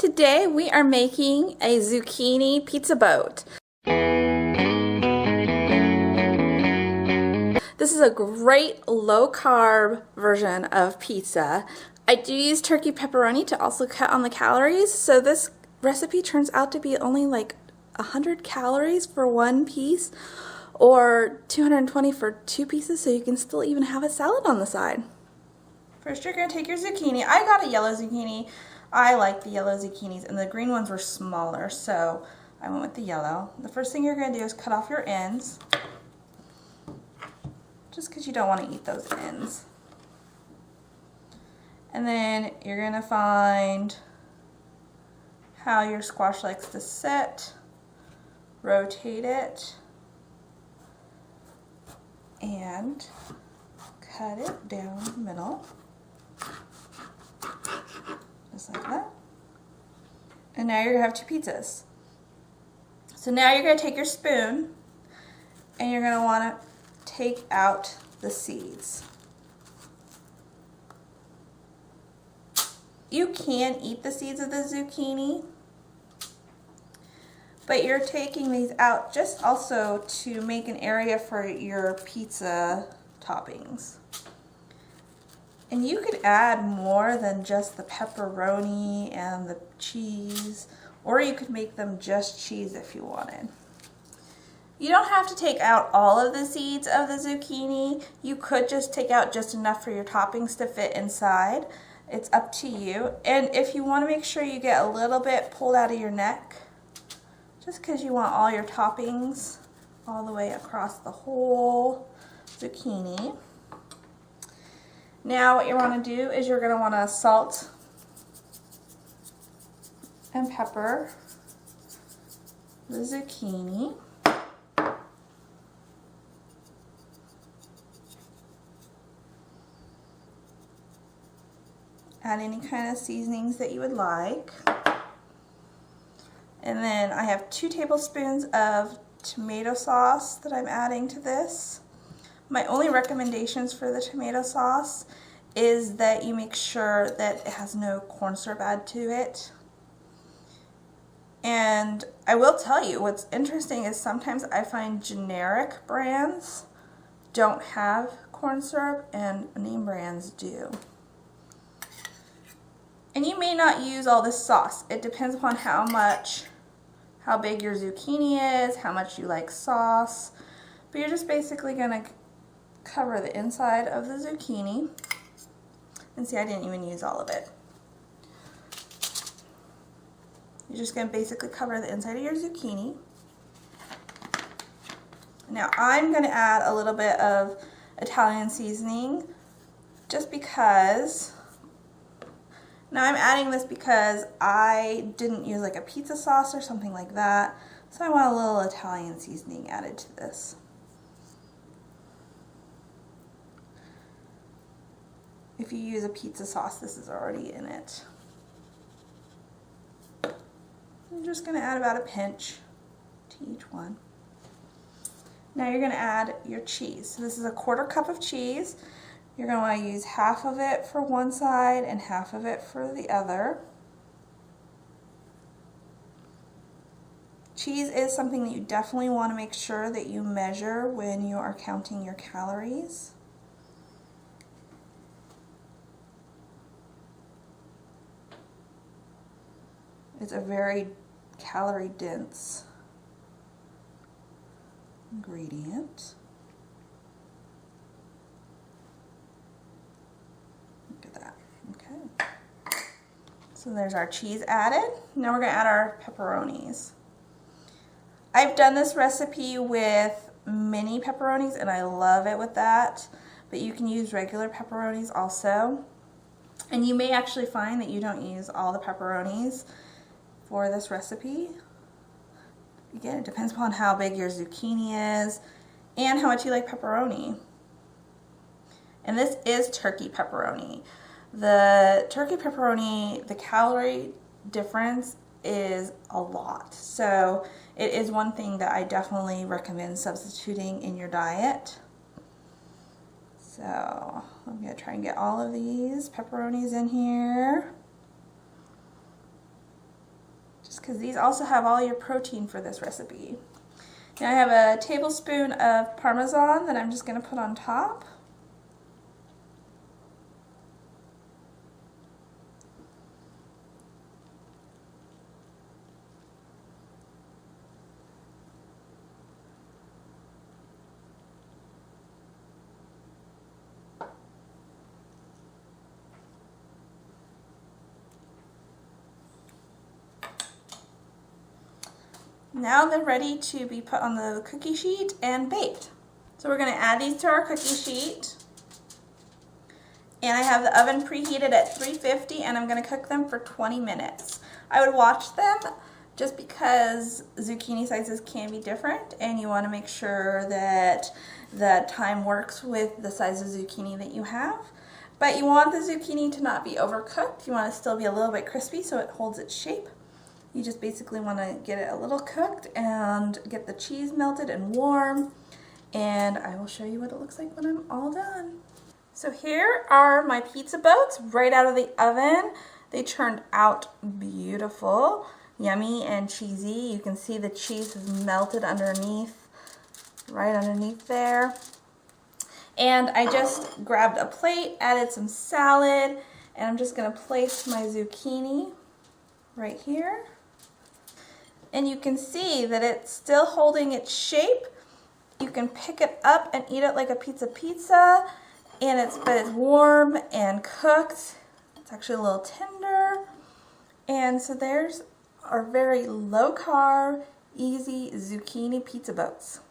Today we are making a zucchini pizza boat. This is a great low-carb version of pizza. I do use turkey pepperoni to also cut on the calories, so this recipe turns out to be only like 100 calories for one piece or 220 for two pieces, so you can still even have a salad on the side. First you're going to take your zucchini. I got a yellow zucchini. I like the yellow zucchinis, and the green ones were smaller, so I went with the yellow. The first thing you're going to do is cut off your ends, just because you don't want to eat those ends. And then you're going to find how your squash likes to sit, rotate it, and cut it down the middle. Just like that. And now you're going to have two pizzas. So now you're going to take your spoon and you're going to want to take out the seeds. You can eat the seeds of the zucchini, but you're taking these out just also to make an area for your pizza toppings. And you could add more than just the pepperoni and the cheese, or you could make them just cheese if you wanted. You don't have to take out all of the seeds of the zucchini. You could just take out just enough for your toppings to fit inside. It's up to you. And if you want to make sure you get a little bit pulled out of your neck, just because you want all your toppings all the way across the whole zucchini. Now what you want to do is you're going to want to salt and pepper the zucchini. Add any kind of seasonings that you would like. And then I have 2 tablespoons of tomato sauce that I'm adding to this. My only recommendations for the tomato sauce is that you make sure that it has no corn syrup added to it. And I will tell you, what's interesting is sometimes I find generic brands don't have corn syrup and name brands do. And you may not use all this sauce. It depends upon how big your zucchini is, how much you like sauce. But you're just basically going to cover the inside of the zucchini. And see, I didn't even use all of it. You're just going to basically cover the inside of your zucchini. Now I'm going to add a little bit of Italian seasoning just because. Now I'm adding this because I didn't use like a pizza sauce or something like that, so I want a little Italian seasoning added to this. If you use a pizza sauce, this is already in it. I'm just going to add about a pinch to each one. Now you're going to add your cheese. So this is a 1/4 cup of cheese. You're going to want to use half of it for one side and half of it for the other. Cheese is something that you definitely want to make sure that you measure when you are counting your calories. It's a very calorie dense ingredient. Look at that. Okay. So there's our cheese added. Now we're going to add our pepperonis. I've done this recipe with mini pepperonis and I love it with that, but you can use regular pepperonis also. And you may actually find that you don't use all the pepperonis for this recipe. Again, it depends upon how big your zucchini is and how much you like pepperoni. And this is turkey pepperoni. The turkey pepperoni, the calorie difference is a lot. So it is one thing that I definitely recommend substituting in your diet. So I'm going to try and get all of these pepperonis in here. because these also have all your protein for this recipe. Now I have a tablespoon of Parmesan that I'm just going to put on top. Now they're ready to be put on the cookie sheet and baked. So we're going to add these to our cookie sheet. And I have the oven preheated at 350 and I'm going to cook them for 20 minutes. I would watch them just because zucchini sizes can be different and you want to make sure that the time works with the size of zucchini that you have. But you want the zucchini to not be overcooked. You want it to still be a little bit crispy so it holds its shape. You just basically want to get it a little cooked and get the cheese melted and warm. And I will show you what it looks like when I'm all done. So here are my pizza boats right out of the oven. They turned out beautiful, yummy and cheesy. You can see the cheese is melted underneath, right underneath there. And I just grabbed a plate, added some salad, and I'm just going to place my zucchini right here. And you can see that it's still holding its shape. You can pick it up and eat it like a pizza, and but it's warm and cooked. It's actually a little tender. And so there's our very low carb, easy zucchini pizza boats.